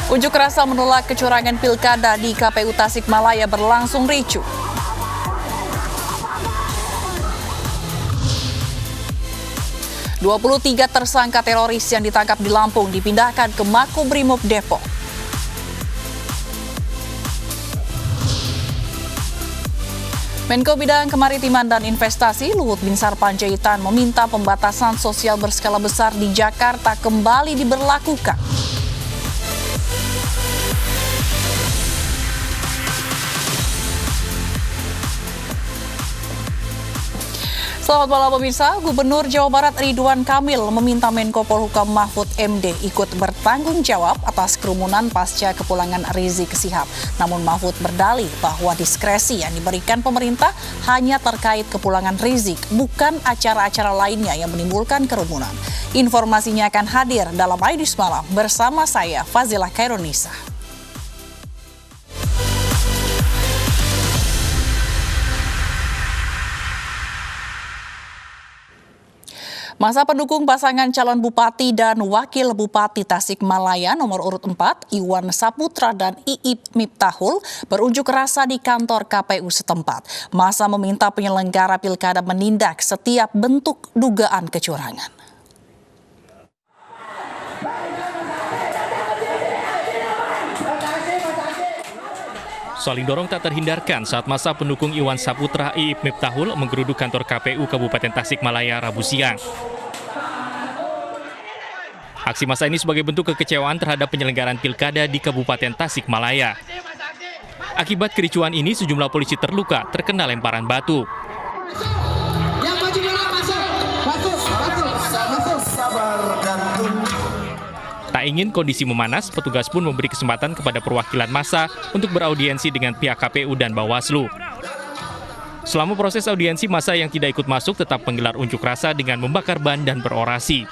Unjuk rasa menolak kecurangan pilkada di KPU Tasikmalaya berlangsung ricuh. "23 tersangka teroris yang ditangkap di Lampung dipindahkan ke Makobrimob Depok. Menko Bidang Kemaritiman dan Investasi Luhut Binsar Panjaitan meminta pembatasan sosial berskala besar di Jakarta kembali diberlakukan. Selamat malam pemirsa, Gubernur Jawa Barat Ridwan Kamil meminta Menko Polhukam Mahfud MD ikut bertanggung jawab atas kerumunan pasca kepulangan Rizik Syihab. Namun Mahfud berdalih bahwa diskresi yang diberikan pemerintah hanya terkait kepulangan Rizik, bukan acara-acara lainnya yang menimbulkan kerumunan. Informasinya akan hadir dalam iNews Malam bersama saya, Fazilah Khairunisa. Masa pendukung pasangan calon bupati dan wakil bupati Tasikmalaya nomor urut 4, Iwan Saputra dan Iip Miftahul berunjuk rasa di kantor KPU setempat. Masa meminta penyelenggara pilkada menindak setiap bentuk dugaan kecurangan. Saling dorong tak terhindarkan saat masa pendukung Iwan Saputra Iip Miftahul menggeruduk kantor KPU Kabupaten Tasikmalaya Rabu siang. Aksi massa ini sebagai bentuk kekecewaan terhadap penyelenggaraan pilkada di Kabupaten Tasikmalaya. Akibat kericuan ini, sejumlah polisi terluka terkena lemparan batu. Tak ingin kondisi memanas, petugas pun memberi kesempatan kepada perwakilan massa untuk beraudiensi dengan pihak KPU dan Bawaslu. Selama proses audiensi, massa yang tidak ikut masuk tetap menggelar unjuk rasa dengan membakar ban dan berorasi.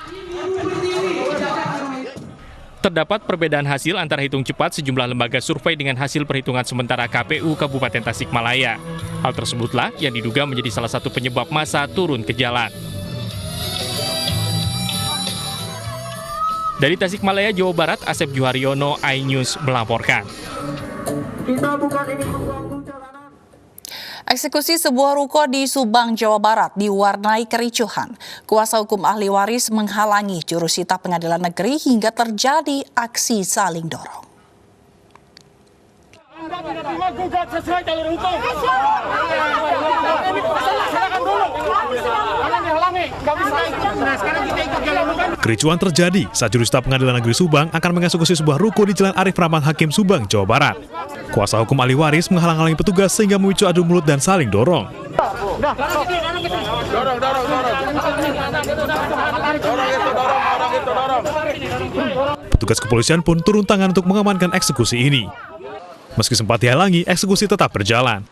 Terdapat perbedaan hasil antara hitung cepat sejumlah lembaga survei dengan hasil perhitungan sementara KPU Kabupaten Tasikmalaya. Hal tersebutlah yang diduga menjadi salah satu penyebab massa turun ke jalan. Dari Tasikmalaya, Jawa Barat, Asep Juharyono, iNews melaporkan. Eksekusi sebuah ruko di Subang, Jawa Barat diwarnai kericuhan. Kuasa hukum ahli waris menghalangi jurusita pengadilan negeri hingga terjadi aksi saling dorong. Kericuan terjadi saat jurusita pengadilan negeri Subang akan mengeksekusi sebuah ruko di Jalan Arif Rahman Hakim Subang, Jawa Barat. Kuasa hukum ahli waris menghalang-halangi petugas sehingga memicu adu mulut dan saling dorong. Petugas kepolisian pun turun tangan untuk mengamankan eksekusi ini. Meski sempat dihalangi, eksekusi tetap berjalan.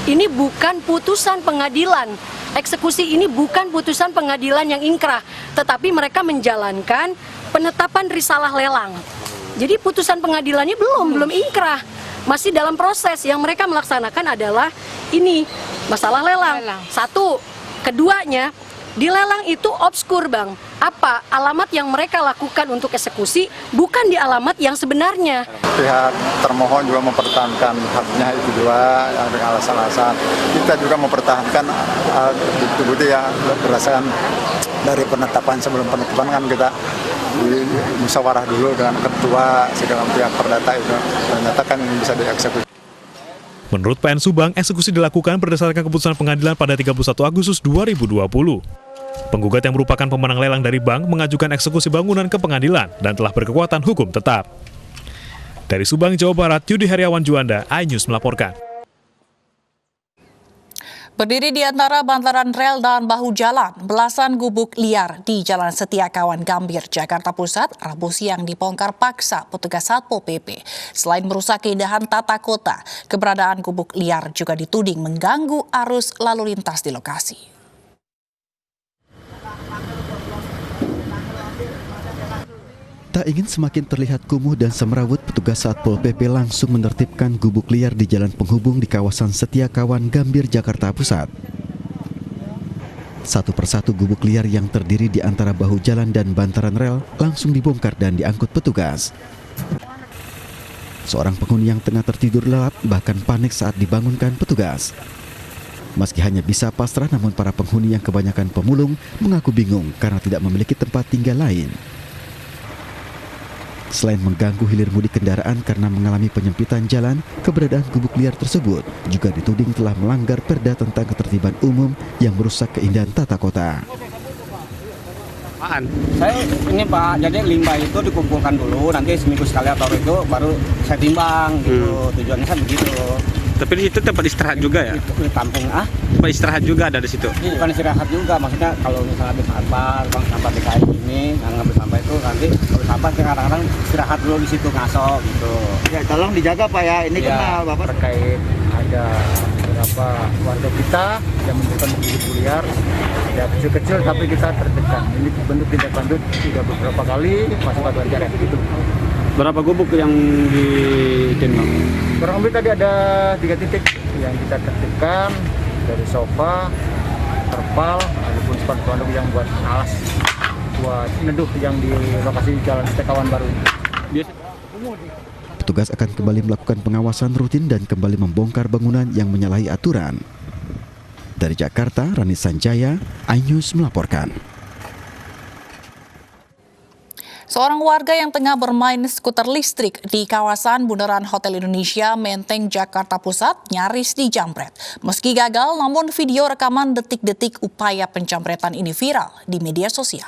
Ini bukan putusan pengadilan. Eksekusi ini bukan putusan pengadilan yang ingkrah, tetapi mereka menjalankan penetapan risalah lelang. Jadi putusan pengadilannya belum ingkrah. Masih dalam proses. Yang mereka melaksanakan adalah ini, masalah lelang. Satu, keduanya, di lelang itu obskur, Bang. Apa alamat yang mereka lakukan untuk eksekusi bukan di alamat yang sebenarnya. Pihak termohon juga mempertahankan haknya itu juga dengan alasan-alasan. Kita juga mempertahankan bukti-bukti yang berdasarkan dari penetapan. Sebelum penetapan kan kita musyawarah dulu dengan ketua segala pihak perdata itu. Ternyata kan ini bisa dieksekusi. Menurut PN Subang, eksekusi dilakukan berdasarkan keputusan pengadilan pada 31 Agustus 2020. Penggugat yang merupakan pemenang lelang dari bank mengajukan eksekusi bangunan ke pengadilan dan telah berkekuatan hukum tetap. Dari Subang, Jawa Barat, Yudi Heriawan Juanda, iNews melaporkan. Berdiri di antara bantaran rel dan bahu jalan, belasan gubuk liar di Jalan Setiakawan Gambir, Jakarta Pusat, Rabu siang dibongkar paksa petugas Satpol PP. Selain merusak keindahan tata kota, keberadaan gubuk liar juga dituding mengganggu arus lalu lintas di lokasi. Tak ingin semakin terlihat kumuh dan semrawut, petugas Satpol PP langsung menertibkan gubuk liar di jalan penghubung di kawasan Setiakawan Gambir, Jakarta Pusat. Satu persatu gubuk liar yang terdiri di antara bahu jalan dan bantaran rel langsung dibongkar dan diangkut petugas. Seorang penghuni yang tengah tertidur lelap bahkan panik saat dibangunkan petugas. Meski hanya bisa pasrah, namun para penghuni yang kebanyakan pemulung mengaku bingung karena tidak memiliki tempat tinggal lain. Selain mengganggu hilir mudik kendaraan karena mengalami penyempitan jalan, keberadaan gubuk liar tersebut juga dituding telah melanggar Perda tentang ketertiban umum yang merusak keindahan tata kota. Saya ini Pak, jadi limbah itu dikumpulkan dulu, nanti seminggu sekali atau itu baru saya timbang gitu. Tujuannya kan begitu. Tapi di situ tempat istirahat juga ya? Itu di kampung Tempat istirahat juga ada di situ? Ini bukan istirahat juga, maksudnya kalau misalnya habis sampah, sampah PKI ini, ngambil sampah itu nanti kalau sampah kadang-kadang istirahat dulu di situ ngasok gitu. Ya tolong dijaga Pak ya, ini Ya, kena Bapak. terkait ada beberapa warga kita yang membutuhkan gubuk liar, ya kecil-kecil tapi kita tertekan. Ini bentuk tindak lanjut sudah beberapa kali masuk ke jarak gitu. Berapa gubuk yang ditimbang? Kurang lebih tadi ada 3 titik yang kita tertibkan, dari sofa, terpal, ataupun spanduk yang buat alas buat neduh yang di lokasi Jalan Setiakawan Baru. Petugas akan kembali melakukan pengawasan rutin dan kembali membongkar bangunan yang menyalahi aturan. Dari Jakarta, Rani Sanjaya, iNews melaporkan. Seorang warga yang tengah bermain skuter listrik di kawasan Bundaran Hotel Indonesia, Menteng, Jakarta Pusat nyaris dijamret. Meski gagal, namun video rekaman detik-detik upaya penjamretan ini viral di media sosial.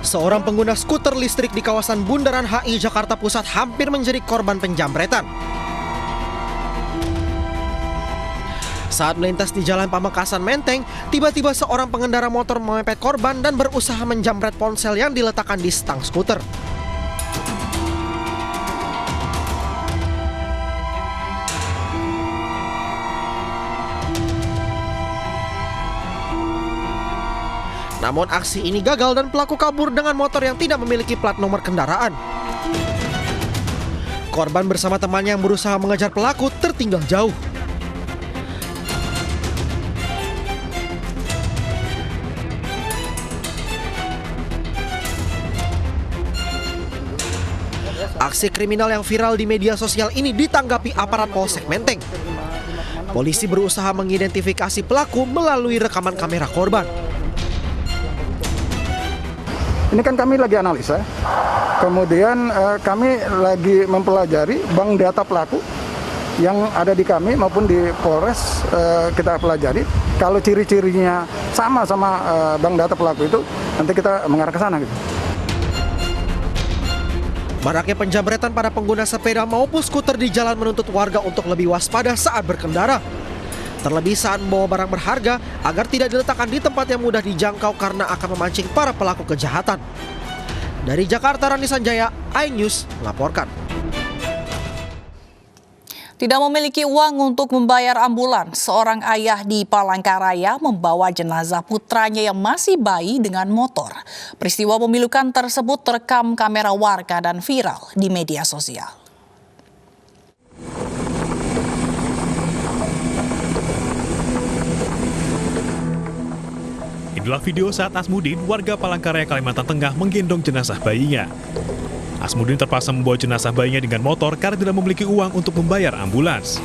Seorang pengguna skuter listrik di kawasan Bundaran HI Jakarta Pusat hampir menjadi korban penjamretan. Saat melintas di Jalan Pamekasan Menteng, tiba-tiba seorang pengendara motor memepet korban dan berusaha menjamret ponsel yang diletakkan di stang skuter. Namun aksi ini gagal dan pelaku kabur dengan motor yang tidak memiliki plat nomor kendaraan. Korban bersama temannya yang berusaha mengejar pelaku tertinggal jauh. Aksi kriminal yang viral di media sosial ini ditanggapi aparat Polsek Menteng. Polisi berusaha mengidentifikasi pelaku melalui rekaman kamera korban. Ini kan kami lagi analisa, kemudian kami lagi mempelajari bank data pelaku yang ada di kami maupun di Polres. Kita pelajari, kalau ciri-cirinya sama bank data pelaku itu, nanti kita mengarah ke sana gitu. Maraknya penjamretan para pengguna sepeda maupun skuter di jalan menuntut warga untuk lebih waspada saat berkendara. Terlebih saat membawa barang berharga agar tidak diletakkan di tempat yang mudah dijangkau karena akan memancing para pelaku kejahatan. Dari Jakarta, Rani Sanjaya, iNews melaporkan. Tidak memiliki uang untuk membayar ambulans, seorang ayah di Palangkaraya membawa jenazah putranya yang masih bayi dengan motor. Peristiwa memilukan tersebut terekam kamera warga dan viral di media sosial. Inilah video saat Asmudin, warga Palangkaraya, Kalimantan Tengah, menggendong jenazah bayinya. Asmudin terpaksa membawa jenazah bayinya dengan motor karena tidak memiliki uang untuk membayar ambulans.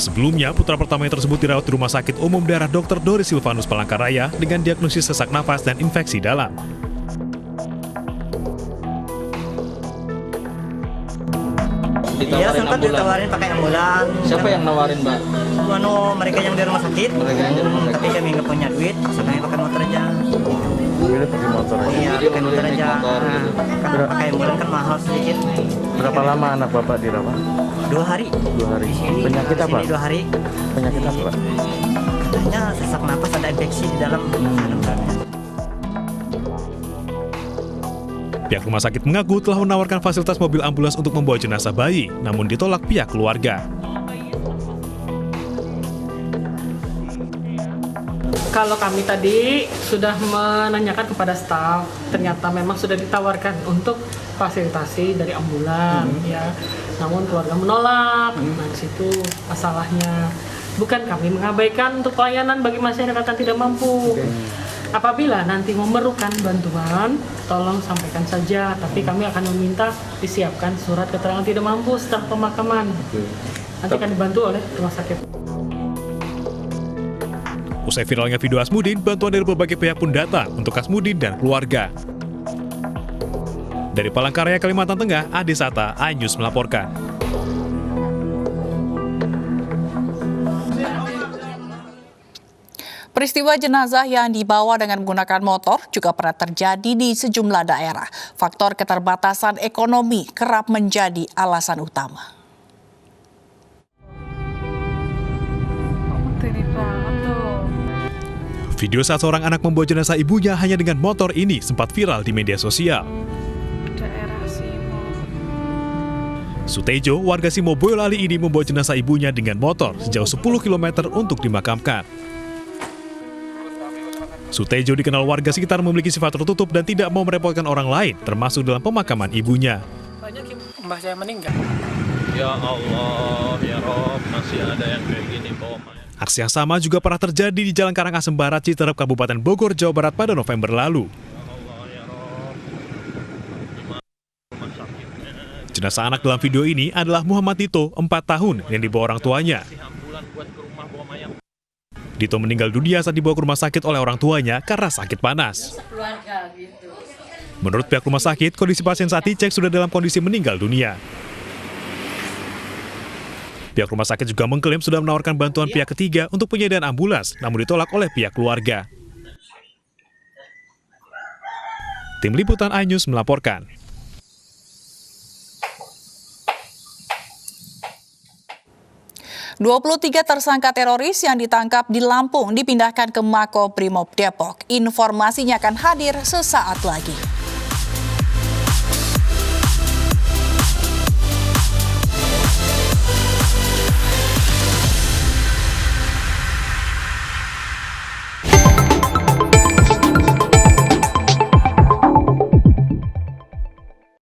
Sebelumnya, putra pertamanya tersebut dirawat di Rumah Sakit Umum Daerah Dr. Doris Silvanus Palangkaraya dengan diagnosis sesak nafas dan infeksi dalam. Iya, sempat ditawarin pakai ambulan. Siapa yang nawarin, Mbak? Mereka yang di rumah sakit. Tapi kami nggak punya duit, makanya pakai motor aja. Pakai motor. Iya, pakai motor aja. Kan pakai ambulan kan mahal sedikit. Berapa lama anak Bapak dirawat? 2 hari. 2 hari. Di sini, Penyakit apa? 2 hari. Penyakit apa, Pak? Katanya sesak napas, ada infeksi di dalam. Pihak rumah sakit mengaku telah menawarkan fasilitas mobil ambulans untuk membawa jenazah bayi, namun ditolak pihak keluarga. Kalau kami tadi sudah menanyakan kepada staf, ternyata memang sudah ditawarkan untuk fasilitasi dari ambulan, ya. Namun keluarga menolak. Nah, di situ masalahnya. Bukan kami mengabaikan untuk pelayanan bagi masyarakat yang tidak mampu. Apabila nanti memerlukan bantuan, tolong sampaikan saja. Tapi kami akan meminta disiapkan surat keterangan tidak mampu setelah pemakaman. Nanti akan dibantu oleh rumah sakit. Usai viralnya video Asmudin, bantuan dari berbagai pihak pun datang untuk Asmudin dan keluarga. Dari Palangkaraya, Kalimantan Tengah, Ade Sata, iNews melaporkan. Peristiwa jenazah yang dibawa dengan menggunakan motor juga pernah terjadi di sejumlah daerah. Faktor keterbatasan ekonomi kerap menjadi alasan utama. Video saat seorang anak membawa jenazah ibunya hanya dengan motor ini sempat viral di media sosial. Sutejo, warga Simo Boyolali ini membawa jenazah ibunya dengan motor sejauh 10 km untuk dimakamkan. Sutejo dikenal warga sekitar memiliki sifat tertutup dan tidak mau merepotkan orang lain, termasuk dalam pemakaman ibunya. Banyak mbah saya meninggal. Ya Allah, ya Rob, masih ada yang kayak gini bawa mayat. Aksi yang sama juga pernah terjadi di Jalan Karangasem Barat, Citerep, Kabupaten Bogor, Jawa Barat pada November lalu. Jenazah anak dalam video ini adalah Muhammad Tito, 4 tahun, yang dibawa orang tuanya. Tito meninggal dunia saat dibawa ke rumah sakit oleh orang tuanya karena sakit panas. Menurut pihak rumah sakit, kondisi pasien saat dicek sudah dalam kondisi meninggal dunia. Pihak rumah sakit juga mengklaim sudah menawarkan bantuan pihak ketiga untuk penyediaan ambulans, namun ditolak oleh pihak keluarga. Tim Liputan iNews melaporkan. "23 tersangka teroris yang ditangkap di Lampung dipindahkan ke Makobrimob Depok. Informasinya akan hadir sesaat lagi.